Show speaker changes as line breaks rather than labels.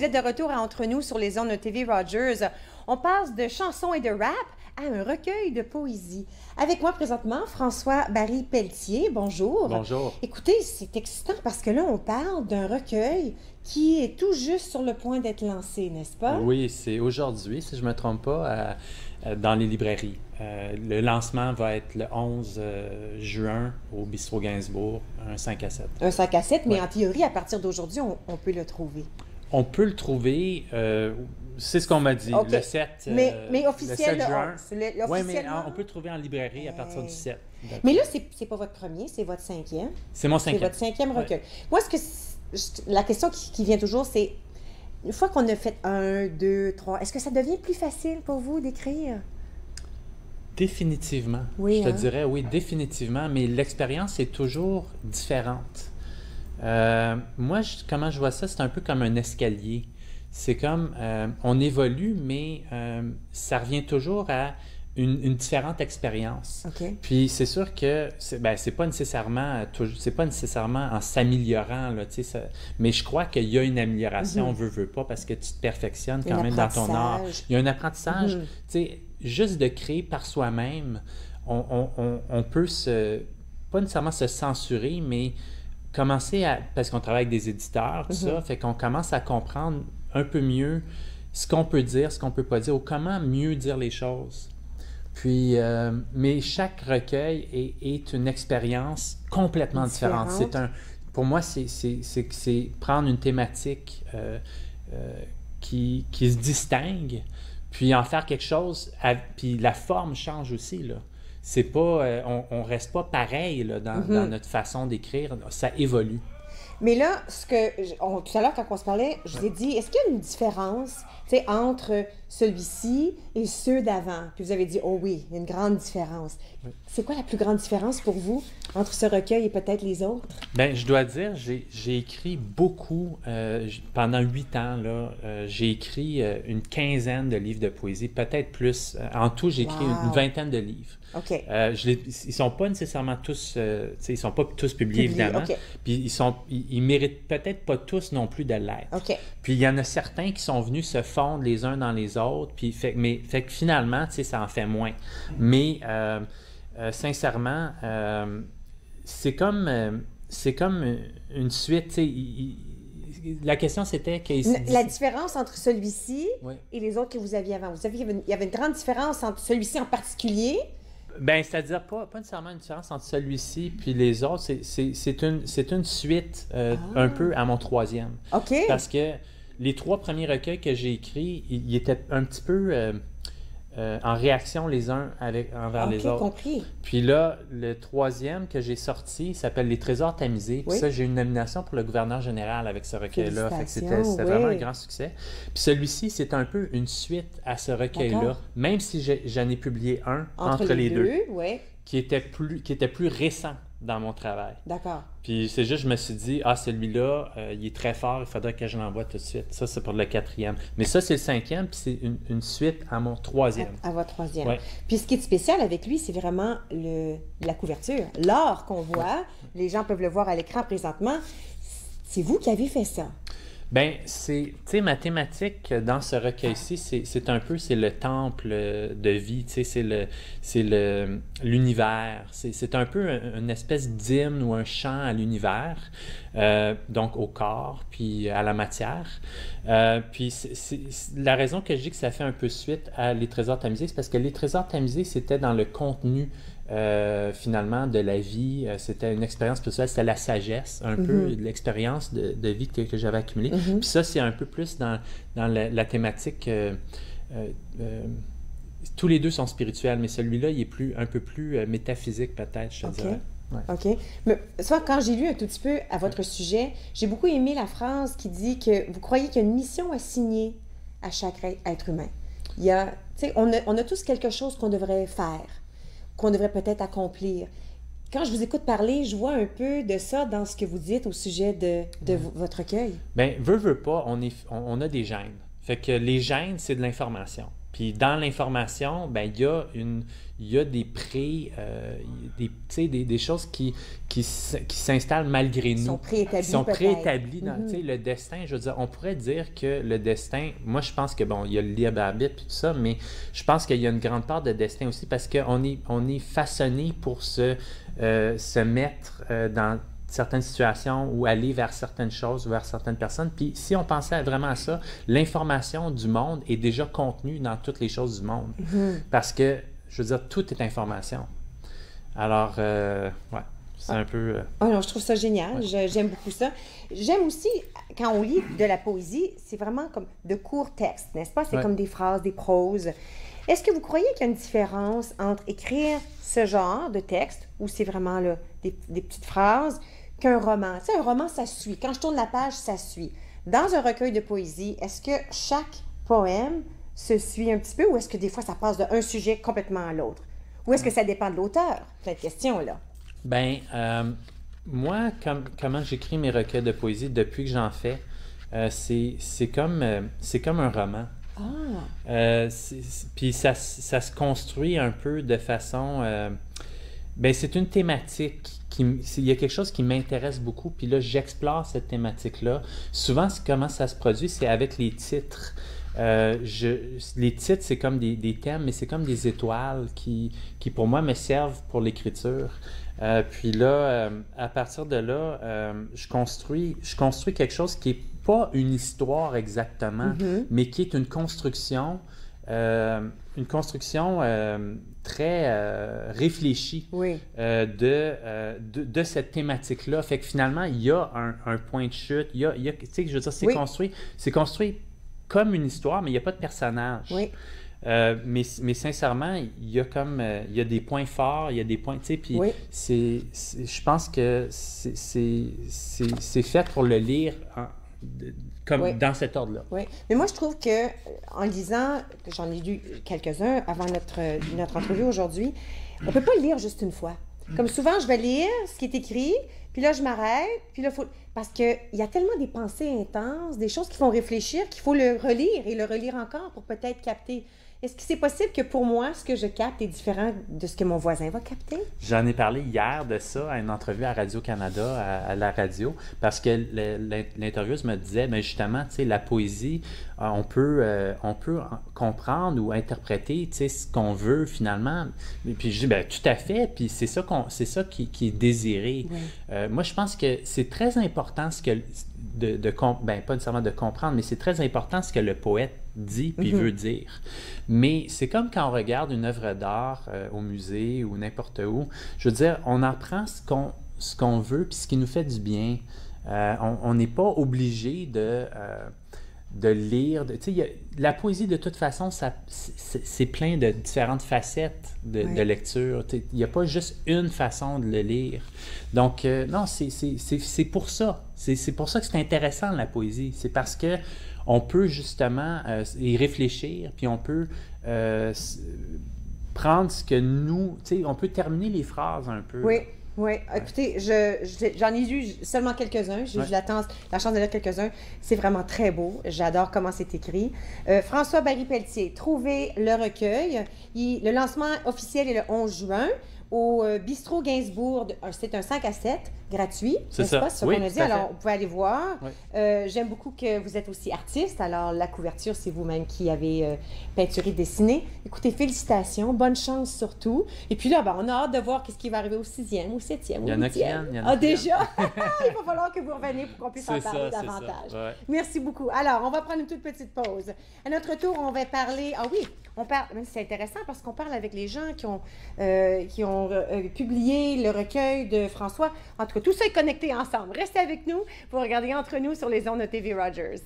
vous êtes de retour Entre nous sur les ondes de TV Rogers. On passe de chansons et de rap à un recueil de poésie. Avec moi présentement, François Barry-Pelletier. Bonjour.
Bonjour.
Écoutez, c'est excitant parce que là, on parle d'un recueil qui est tout juste sur le point d'être lancé, n'est-ce pas?
Oui, c'est aujourd'hui, si je ne me trompe pas, dans les librairies. Le lancement va être le 11 juin au Bistrot Gainsbourg, un 5 à 7.
Un 5 à 7, mais
Ouais.
en théorie, à partir d'aujourd'hui, on peut le trouver.
On peut le trouver, c'est ce qu'on m'a dit,
OK.
le 7,
Mais officiel,
le 7 juin. Oui, mais
officiellement...
on peut le trouver en librairie à partir du 7.
Mais là, c'est pas votre premier, c'est votre cinquième.
C'est mon
C'est
cinquième.
votre cinquième recueil. Moi, la question qui vient toujours, c'est une fois qu'on a fait 1, 2, 3, est-ce que ça devient plus facile pour vous d'écrire?
Définitivement.
Oui,
Je te
hein?
dirais, oui, définitivement, mais l'expérience est toujours différente. Moi, comment je vois ça, c'est un peu comme un escalier. C'est comme, on évolue, mais ça revient toujours à une différente expérience.
OK.
Puis c'est sûr que c'est pas nécessairement c'est pas nécessairement en s'améliorant là, tu sais, mais je crois qu'il y a une amélioration, veut pas, parce que tu te perfectionnes quand
Un
même dans ton art.
apprentissage.
Il y a un apprentissage, tu sais, juste de créer par soi-même, on peut pas nécessairement se censurer, mais commencer parce qu'on travaille avec des éditeurs, tout ça, fait qu'on commence à comprendre un peu mieux ce qu'on peut dire, ce qu'on peut pas dire, ou comment mieux dire les choses. Puis, mais chaque recueil est une expérience complètement différente. Pour moi, c'est prendre une thématique qui se distingue, puis en faire quelque chose, puis la forme change aussi, là. C'est pas, on reste pas pareil là, dans notre façon d'écrire, ça évolue.
Mais là, tout à l'heure, quand on se parlait, je vous ai dit, est-ce qu'il y a une différence, tu sais, entre celui-ci et ceux d'avant? Puis vous avez dit, oh oui, il y a une grande différence.
Oui.
C'est quoi la plus grande différence pour vous entre ce recueil et peut-être les autres?
Bien, je dois dire, j'ai écrit beaucoup, pendant 8 ans, là, j'ai écrit une quinzaine de livres de poésie, peut-être plus. En tout, j'ai écrit une vingtaine de livres.
OK.
Ils sont pas nécessairement tous, ils sont pas tous publiés, évidemment.
OK.
Puis ils méritent peut-être pas tous non plus de l'être.
OK.
Puis il y en a certains qui sont venus se fondre les uns dans les autres, puis fait que finalement, tu sais, ça en fait moins. Mais sincèrement, c'est comme une suite, tu sais. La question c'était
La différence entre celui-ci
Oui.
et les autres que vous aviez avant. Vous savez qu'il y avait une grande différence entre celui-ci en particulier.
Ben, c'est-à-dire pas nécessairement une différence entre celui-ci puis les autres. C'est une suite un peu à mon troisième.
OK.
Parce que les 3 premiers recueils que j'ai écrits, ils étaient un petit peu en réaction les uns envers les autres.
Compris.
Puis là, le troisième que j'ai sorti, il s'appelle Les Trésors tamisés. Puis
Oui.
ça, j'ai eu une nomination pour le gouverneur général avec ce recueil-là. Fait que c'était
Félicitations,
vraiment
oui.
un grand succès. Puis celui-ci, c'est un peu une suite à ce recueil-là,
D'accord.
même si j'en ai publié un entre les
deux.
deux,
Oui.
qui était plus récent dans mon travail.
D'accord.
Puis c'est juste, je me suis dit, celui-là, il est très fort, il faudrait que je l'envoie tout de suite. Ça, c'est pour le 4e. Mais ça, c'est le 5e, puis c'est une suite à mon 3e.
À votre 3e.
Ouais.
Puis ce qui est spécial avec lui, c'est vraiment la couverture. L'art qu'on voit, les gens peuvent le voir à l'écran présentement. C'est vous qui avez fait ça.
Ben, tu sais, ma thématique dans ce recueil-ci, c'est un peu, c'est le temple de vie, tu sais, c'est l'univers. C'est un peu une espèce d'hymne ou un chant à l'univers, donc au corps, puis à la matière. Puis la raison que je dis que ça fait un peu suite à Les Trésors tamisés, c'est parce que Les Trésors tamisés, c'était dans le contenu finalement de la vie, c'était une expérience spirituelle, c'était la sagesse, un peu de l'expérience de vie que j'avais accumulée. Puis ça, c'est un peu plus dans la thématique, tous les deux sont spirituels, mais celui-là, il est un peu plus métaphysique peut-être, je te dirais. Ouais.
OK. Mais soit quand j'ai lu un tout petit peu à votre sujet, j'ai beaucoup aimé la phrase qui dit que vous croyez qu'il y a une mission assignée à chaque être humain. Il y a, tu sais, on a tous quelque chose qu'on devrait faire, qu'on devrait peut-être accomplir. Quand je vous écoute parler, je vois un peu de ça dans ce que vous dites au sujet de votre recueil.
Bien, veut pas, on a des gènes. Fait que les gènes, c'est de l'information. Puis dans l'information, ben il il y a des des choses qui s'installent malgré nous. Qui
sont
préétablis dans le destin. Je veux dire, on pourrait dire que le destin, moi je pense que, bon, il y a le libre arbitre et tout ça, mais je pense qu'il y a une grande part de destin aussi parce qu'on est façonné pour se mettre dans certaines situations ou aller vers certaines choses ou vers certaines personnes. Puis si on pensait vraiment à ça, l'information du monde est déjà contenue dans toutes les choses du monde. Parce que, je veux dire, tout est information. Alors, ouais, c'est un peu...
Ah non, je trouve ça génial. Ouais. J'aime beaucoup ça. J'aime aussi, quand on lit de la poésie, c'est vraiment comme de courts textes, n'est-ce pas? C'est comme des phrases, des proses. Est-ce que vous croyez qu'il y a une différence entre écrire ce genre de texte, où c'est vraiment là, des petites phrases, qu'un roman? Tu sais, un roman, ça suit. Quand je tourne la page, ça suit. Dans un recueil de poésie, est-ce que chaque poème se suit un petit peu ou est-ce que des fois, ça passe d'un sujet complètement à l'autre? Ou est-ce que ça dépend de l'auteur? Plein de questions, là.
Bien, moi, comment j'écris mes recueils de poésie depuis que j'en fais, c'est comme un roman. Puis ça se construit un peu de façon... bien, c'est une thématique. Il y a quelque chose qui m'intéresse beaucoup, puis là, j'explore cette thématique-là. Souvent, comment ça se produit, c'est avec les titres. Les titres, c'est comme des thèmes, mais c'est comme des étoiles qui, pour moi, me servent pour l'écriture. Puis là, à partir de là, je construis quelque chose qui n'est pas une histoire exactement, mais qui est une construction très réfléchie de cette thématique-là. Fait que finalement, il y a un point de chute. Tu sais, je veux dire, c'est construit comme une histoire, mais il n'y a pas de personnage.
Oui.
Mais sincèrement, il y a des points forts, il y a des points, tu sais, puis je pense que c'est fait pour le lire dans cet ordre-là.
Oui, mais moi, je trouve que en lisant, j'en ai lu quelques-uns avant notre entrevue aujourd'hui, on ne peut pas le lire juste une fois. Comme souvent, je vais lire ce qui est écrit, puis là, je m'arrête, puis là, parce qu'il y a tellement des pensées intenses, des choses qui font réfléchir, qu'il faut le relire et le relire encore pour peut-être capter. Est-ce que c'est possible que pour moi, ce que je capte est différent de ce que mon voisin va capter?
J'en ai parlé hier de ça à une entrevue à Radio-Canada, à la radio, parce que l'intervieweuse me disait, mais justement, tu sais, la poésie, on peut comprendre ou interpréter, tu sais, ce qu'on veut finalement. Et puis je dis, bien, tout à fait, puis c'est ça qui est désiré. Oui. Moi, je pense que c'est très important pas nécessairement de comprendre, mais c'est très important ce que le poète dit puis veut dire. Mais c'est comme quand on regarde une œuvre d'art au musée ou n'importe où. Je veux dire, on en prend ce qu'on veut puis ce qui nous fait du bien. On n'est pas obligé de lire. Tu sais, la poésie, de toute façon, c'est plein de différentes facettes de lecture. Il n'y a pas juste une façon de le lire. Donc, non, c'est pour ça. C'est pour ça que c'est intéressant, la poésie. C'est parce que on peut justement y réfléchir, puis on peut prendre ce que nous... Tu sais, on peut terminer les phrases un peu.
Oui. Oui, écoutez, j'en ai lu seulement quelques-uns. J'ai eu la chance de lire quelques-uns. C'est vraiment très beau. J'adore comment c'est écrit. François Barry-Pelletier, trouvez le recueil. Le lancement officiel est le 11 juin au Bistrot Gainsbourg. C'est un 5 à 7 gratuit.
C'est ça.
C'est ce qu'on a dit. Alors, vous pouvez aller voir.
Oui.
J'aime beaucoup que vous êtes aussi artiste. Alors, la couverture, c'est vous-même qui avez peinturé, dessiné. Écoutez, félicitations. Bonne chance surtout. Et puis là, on a hâte de voir ce qui va arriver au 6e, au 7e, au 8e.
Il y en a qui viennent.
Ah, déjà? Il va falloir que vous reveniez pour qu'on puisse en parler davantage.
Ouais.
Merci beaucoup. Alors, on va prendre une toute petite pause. À notre tour, on va parler... Ah oui, c'est intéressant parce qu'on parle avec les gens qui ont publié le recueil de François. En tout cas, tout ça est connecté ensemble. Restez avec nous pour regarder Entre nous sur les ondes de TV Rogers.